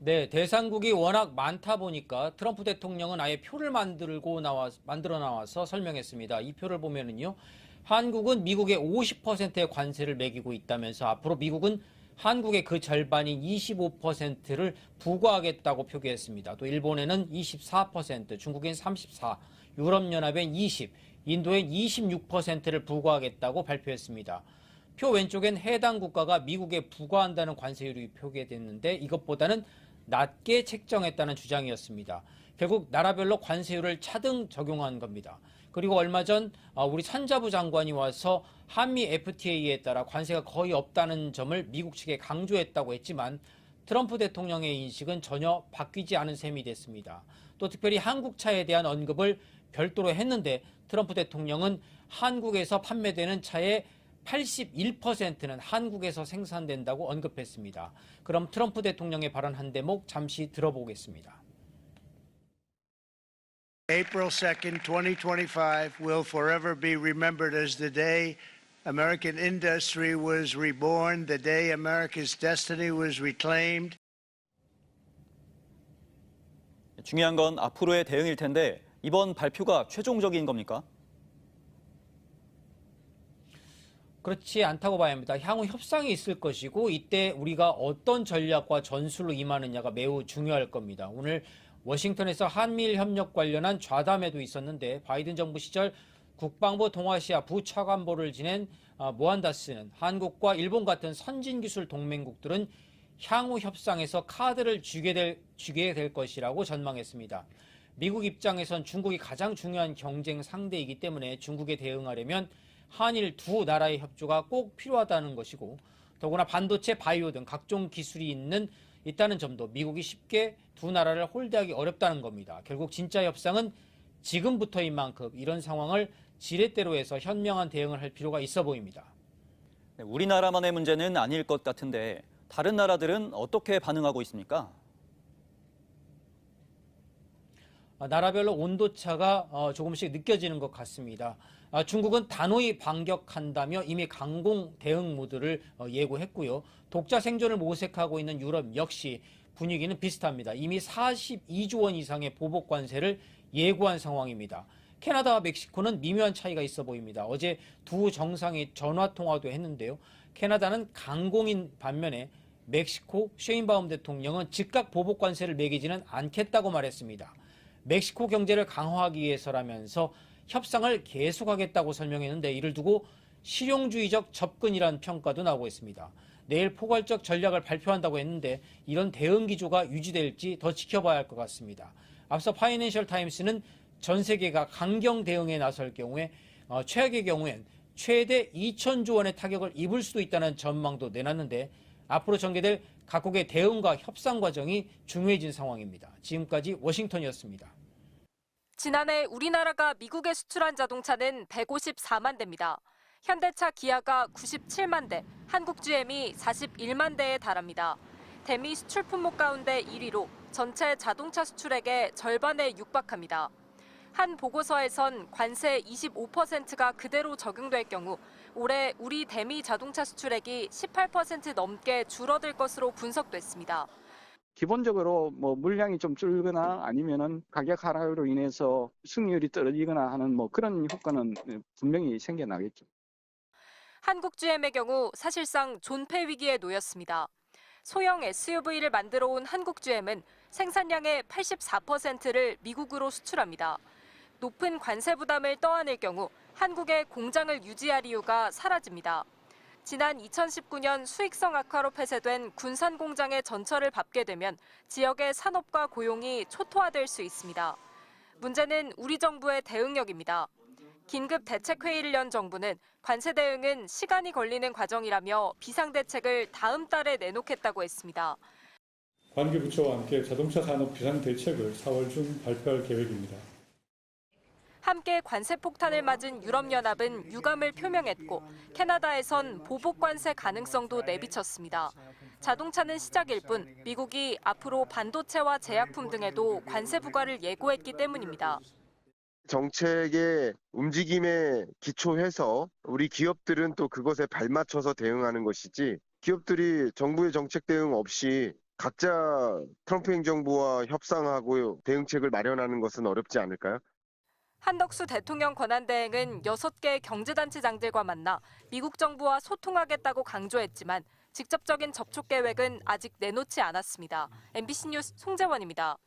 네, 대상국이 워낙 많다 보니까 트럼프 대통령은 아예 표를 만들어 나와서 설명했습니다. 이 표를 보면은요, 한국은 미국의 50%의 관세를 매기고 있다면서 앞으로 미국은 한국의 그 절반인 25%를 부과하겠다고 표기했습니다. 또 일본에는 24%, 중국엔 34%, 유럽연합엔 20%, 인도엔 26%를 부과하겠다고 발표했습니다. 표 왼쪽엔 해당 국가가 미국에 부과한다는 관세율이 표기됐는데 이것보다는 낮게 책정했다는 주장이었습니다. 결국 나라별로 관세율을 차등 적용한 겁니다. 그리고 얼마 전 우리 산자부 장관이 와서 한미 FTA에 따라 관세가 거의 없다는 점을 미국 측에 강조했다고 했지만 트럼프 대통령의 인식은 전혀 바뀌지 않은 셈이 됐습니다. 또 특별히 한국차에 대한 언급을 별도로 했는데 트럼프 대통령은 한국에서 판매되는 차의 81%는 한국에서 생산된다고 언급했습니다. 그럼 트럼프 대통령의 발언 한 대목 잠시 들어보겠습니다. April 2nd, 2025 will forever be remembered as the day American industry was reborn, the day America's destiny was reclaimed. 중요한 건 앞으로의 대응일 텐데 이번 발표가 최종적인 겁니까? 그렇지 않다고 봐야 합니다. 향후 협상이 있을 것이고 이때 우리가 어떤 전략과 전술로 임하느냐가 매우 중요할 겁니다. 오늘 워싱턴에서 한미일 협력 관련한 좌담회도 있었는데 바이든 정부 시절 국방부 동아시아 부차관보를 지낸 모한다스는 한국과 일본 같은 선진기술 동맹국들은 향후 협상에서 카드를 쥐게 될 것이라고 전망했습니다. 미국 입장에선 중국이 가장 중요한 경쟁 상대이기 때문에 중국에 대응하려면 한일 두 나라의 협조가 꼭 필요하다는 것이고 더구나 반도체, 바이오 등 각종 기술이 있다는 점도 미국이 쉽게 두 나라를 홀대하기 어렵다는 겁니다. 결국 진짜 협상은 지금부터인 만큼 이런 상황을 지렛대로 해서 현명한 대응을 할 필요가 있어 보입니다. 네, 우리나라만의 문제는 아닐 것 같은데 다른 나라들은 어떻게 반응하고 있습니까? 나라별로 온도차가 조금씩 느껴지는 것 같습니다. 중국은 단호히 반격한다며 이미 강공 대응 모드를 예고했고요. 독자 생존을 모색하고 있는 유럽 역시 분위기는 비슷합니다. 이미 42조 원 이상의 보복 관세를 예고한 상황입니다. 캐나다와 멕시코는 미묘한 차이가 있어 보입니다. 어제 두 정상이 전화 통화도 했는데요. 캐나다는 강공인 반면에 멕시코 셰인바움 대통령은 즉각 보복 관세를 매기지는 않겠다고 말했습니다. 멕시코 경제를 강화하기 위해서라면서 협상을 계속하겠다고 설명했는데 이를 두고 실용주의적 접근이라는 평가도 나오고 있습니다. 내일 포괄적 전략을 발표한다고 했는데 이런 대응 기조가 유지될지 더 지켜봐야 할 것 같습니다. 앞서 파이낸셜 타임스는 전 세계가 강경 대응에 나설 경우에 최악의 경우엔 최대 2천조 원의 타격을 입을 수도 있다는 전망도 내놨는데 앞으로 전개될 각국의 대응과 협상 과정이 중요해진 상황입니다. 지금까지 워싱턴이었습니다. 지난해 우리나라가 미국에 수출한 자동차는 154만 대입니다. 현대차, 기아가 97만 대, 한국 GM이 41만 대에 달합니다. 대미 수출 품목 가운데 1위로 전체 자동차 수출액의 절반에 육박합니다. 한 보고서에선 관세 25%가 그대로 적용될 경우 올해 우리 대미 자동차 수출액이 18% 넘게 줄어들 것으로 분석됐습니다. 기본적으로 물량이 좀 줄거나 아니면은 가격 하락으로 인해서 승률이 떨어지거나 하는 그런 효과는 분명히 생겨나겠죠. 한국 GM의 경우 사실상 존폐 위기에 놓였습니다. 소형 SUV를 만들어 온 한국 GM은 생산량의 84%를 미국으로 수출합니다. 높은 관세 부담을 떠안을 경우 한국의 공장을 유지할 이유가 사라집니다. 지난 2019년 수익성 악화로 폐쇄된 군산 공장의 전철을 밟게 되면 지역의 산업과 고용이 초토화될 수 있습니다. 문제는 우리 정부의 대응력입니다. 긴급 대책회의를 연 정부는 관세 대응은 시간이 걸리는 과정이라며 비상대책을 다음 달에 내놓겠다고 했습니다. 관계부처와 함께 자동차 산업 비상대책을 4월 중 발표할 계획입니다. 함께 관세 폭탄을 맞은 유럽연합은 유감을 표명했고 캐나다에선 보복 관세 가능성도 내비쳤습니다. 자동차는 시작일 뿐 미국이 앞으로 반도체와 제약품 등에도 관세 부과를 예고했기 때문입니다. 정책의 움직임에 기초해서 우리 기업들은 또 그것에 발맞춰서 대응하는 것이지 기업들이 정부의 정책 대응 없이 각자 트럼프 행정부와 협상하고 대응책을 마련하는 것은 어렵지 않을까요? 한덕수 대통령 권한대행은 6개 경제단체장들과 만나 미국 정부와 소통하겠다고 강조했지만 직접적인 접촉 계획은 아직 내놓지 않았습니다. MBC 뉴스 송재원입니다.